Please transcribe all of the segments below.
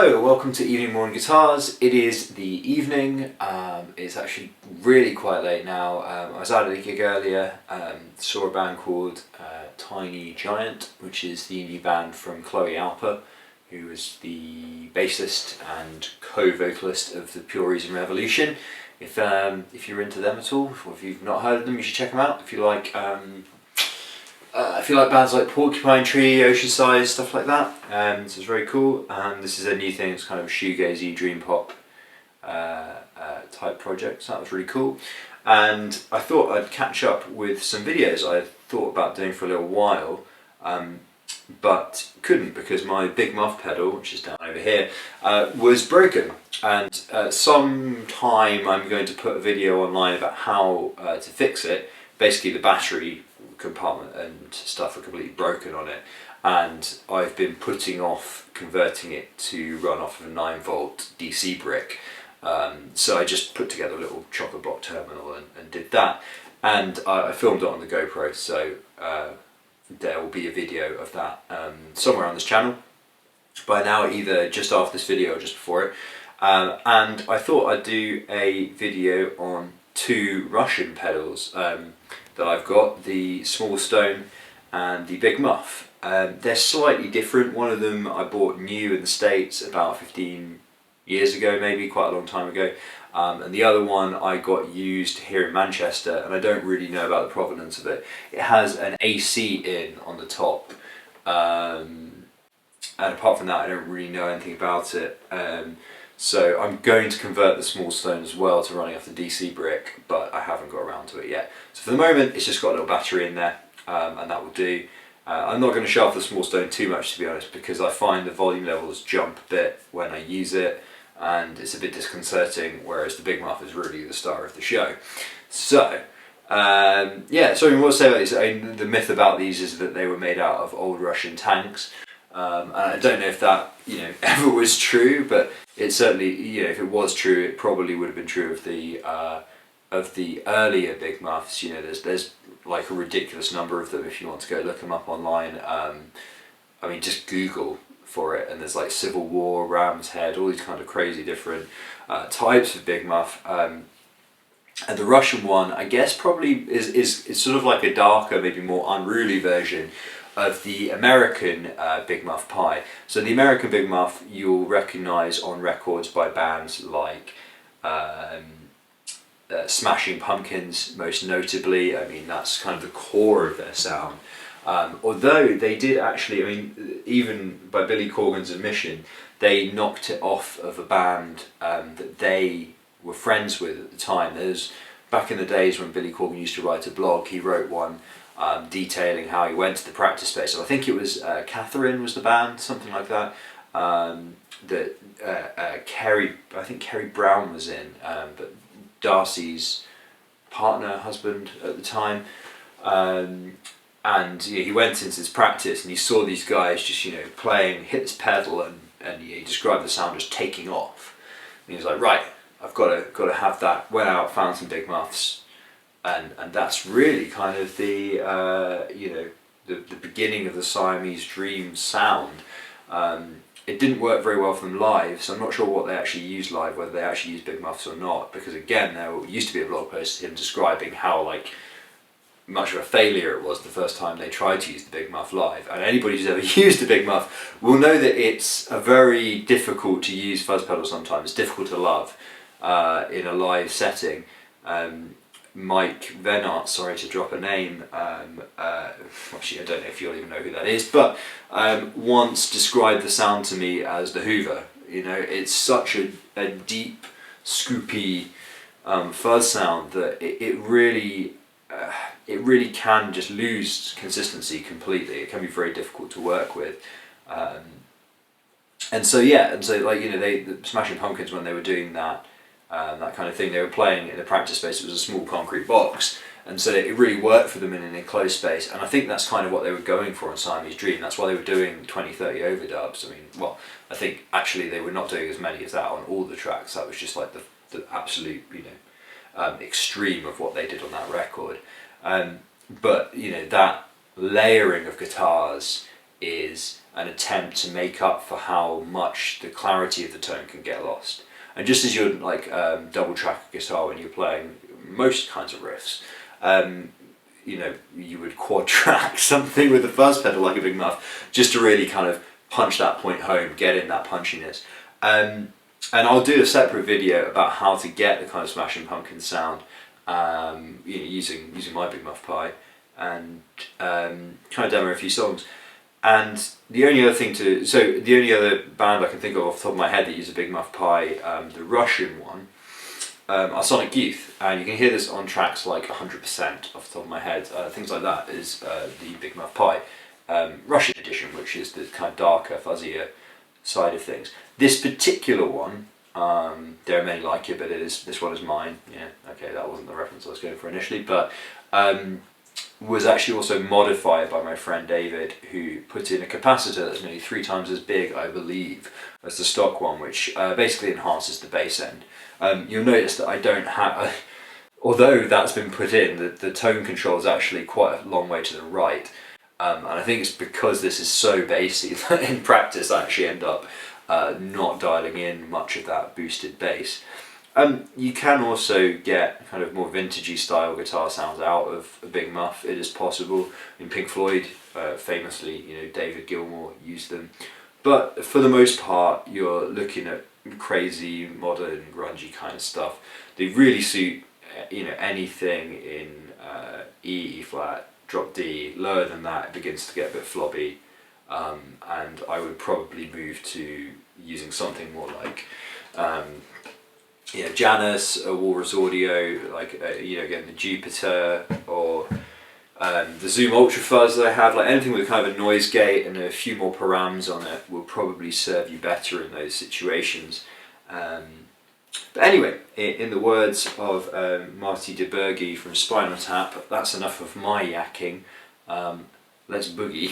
Hello, welcome to Evening Morning Guitars. It is the evening. It's actually really quite late now. I was out at a gig earlier, saw a band called Tiny Giant, which is the indie band from Chloe Alper, who is the bassist and co-vocalist of the Pure Reason Revolution. If you're into them at all, or if you've not heard of them, you should check them out. If you like bands like Porcupine Tree, Ocean Size, stuff like that, so it's very cool. This is a new thing, it's kind of a shoegazy dream pop type project, so that was really cool. And I thought I'd catch up with some videos I thought about doing for a little while, but couldn't because my Big Muff pedal, which is down over here, was broken. And sometime I'm going to put a video online about how to fix it. Basically the battery compartment and stuff are completely broken on it, and I've been putting off converting it to run off of a 9-volt DC brick, so I just put together a little chocolate block terminal and did that, and I filmed it on the GoPro, so there will be a video of that somewhere on this channel by now, either just after this video or just before it. And I thought I'd do a video on two Russian pedals that I've got, the Small Stone and the Big Muff. They're slightly different. One of them I bought new in the States about 15 years ago, maybe, quite a long time ago, and the other one I got used here in Manchester, and I don't really know about the provenance of it. It has an AC in on the top, and apart from that I don't really know anything about it. So I'm going to convert the Small Stone as well to running off the DC brick, but I haven't got around to it yet. So for the moment it's just got a little battery in there, and that will do. I'm not going to show off the Small Stone too much, to be honest, because I find the volume levels jump a bit when I use it and it's a bit disconcerting, whereas the Big Muff is really the star of the show. So yeah, so what to say about these? The myth about these is that they were made out of old Russian tanks. And I don't know if that ever was true, but it certainly, if it was true, it probably would have been true of the earlier Big Muffs. There's like a ridiculous number of them if you want to go look them up online. I mean, just Google for it, and there's like Civil War, Ram's Head, all these kind of crazy different types of Big Muff. And the Russian one, I guess, probably is sort of like a darker, maybe more unruly version of the American Big Muff Pie. So the American Big Muff you'll recognise on records by bands like Smashing Pumpkins, most notably. I mean, that's kind of the core of their sound. Although they did actually, I mean, even by Billy Corgan's admission, they knocked it off of a band that they were friends with at the time. Back in the days when Billy Corgan used to write a blog, he wrote one detailing how he went to the practice space. So I think it was Catherine was the band, something like that. I think Kerry Brown was in, but Darcy's partner, husband at the time. And he went into this practice and he saw these guys just playing, hit this pedal, and he described the sound as taking off. And he was like, right, I've got to have that. Went out, found some Big Muffs. And that's really kind of the beginning of the Siamese Dream sound. It didn't work very well for them live, so I'm not sure what they actually used live, whether they actually used Big Muffs or not, because again, there used to be a blog post of him describing how much of a failure it was the first time they tried to use the Big Muff live. And anybody who's ever used the Big Muff will know that it's a very difficult to use fuzz pedal sometimes. It's difficult to love in a live setting. Mike Venart, sorry to drop a name, actually I don't know if you'll even know who that is, but once described the sound to me as the Hoover. It's such a deep, scoopy fuzz sound that it really can just lose consistency completely. It can be very difficult to work with. And so the Smashing Pumpkins, when they were doing that kind of thing, they were playing in a practice space. It was a small concrete box, and so it really worked for them in an enclosed space, and I think that's kind of what they were going for on Siamese Dream. That's why they were doing 20-30 overdubs. I mean, well, I think actually they were not doing as many as that on all the tracks. That was just like the absolute extreme of what they did on that record. But that layering of guitars is an attempt to make up for how much the clarity of the tone can get lost. And just as you'd like double track a guitar when you're playing most kinds of riffs, you know, you would quad track something with the fuzz pedal like a Big Muff, just to really kind of punch that point home, get in that punchiness. And I'll do a separate video about how to get the kind of Smashing Pumpkins sound, you know, using my Big Muff Pi, and kind of demo a few songs. And the only other band I can think of off the top of my head that use a Big Muff Pi, the Russian one, are Sonic Youth, and you can hear this on tracks like 100% off the top of my head. Things like that is the Big Muff Pi Russian edition, which is the kind of darker, fuzzier side of things. This particular one, there are many like it, but this one is mine. Yeah, okay, that wasn't the reference I was going for initially, but was actually also modified by my friend David, who put in a capacitor that's nearly 3 times as big, I believe, as the stock one, which basically enhances the bass end. You'll notice that I don't have, although that's been put in, the tone control is actually quite a long way to the right, and I think it's because this is so bassy that in practice I actually end up not dialing in much of that boosted bass. You can also get kind of more vintagey style guitar sounds out of a Big Muff. It is possible. In Pink Floyd, famously, you know, David Gilmour used them. But for the most part, you're looking at crazy, modern, grungy kind of stuff. They really suit, you know, anything in E, E flat, drop D. Lower than that, it begins to get a bit flobby. And I would probably move to using something more like you know, Janus, Walrus Audio, like you know, again the Jupiter, or the Zoom Ultra Fuzz that I have. Like anything with kind of a noise gate and a few more params on it will probably serve you better in those situations. But anyway, in the words of Marty DeBergi from Spinal Tap, that's enough of my yakking. Let's boogie.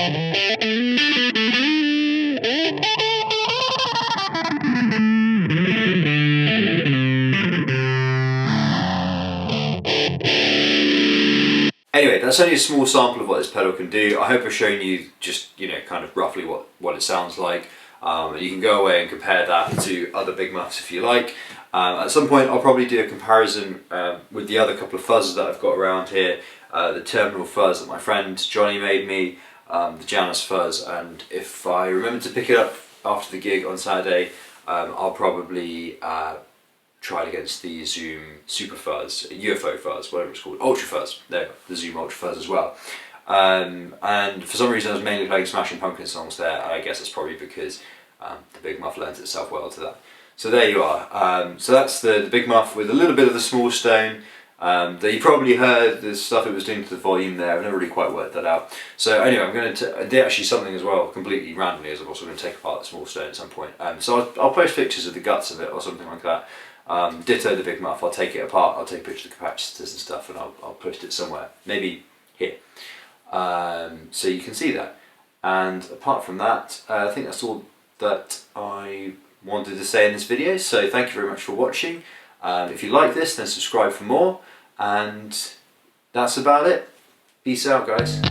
Anyway, that's only a small sample of what this pedal can do. I hope I've shown you just, kind of roughly what it sounds like. And you can go away and compare that to other Big Muffs if you like. At some point I'll probably do a comparison with the other couple of fuzzes that I've got around here. The terminal fuzz that my friend Johnny made me, the Janus fuzz, and if I remember to pick it up after the gig on Saturday, I'll probably try it against the Zoom Super Fuzz, UFO Fuzz, whatever it's called, Ultra Fuzz, there, the Zoom Ultra Fuzz as well. And for some reason I was mainly playing Smashing Pumpkins songs there. I guess that's probably because the Big Muff lends itself well to that. So there you are. So that's the Big Muff with a little bit of the small stone. That you probably heard the stuff it was doing to the volume there. I've never really quite worked that out. So anyway, I did actually something as well, completely randomly, as I'm also going to take apart the small stone at some point. So I'll post pictures of the guts of it or something like that. Ditto the Big Muff, I'll take it apart, I'll take pictures of the capacitors and stuff, and I'll post it somewhere, maybe here, so you can see that. And apart from that, I think that's all that I wanted to say in this video, so thank you very much for watching. If you like this, then subscribe for more, and that's about it. Peace out, guys.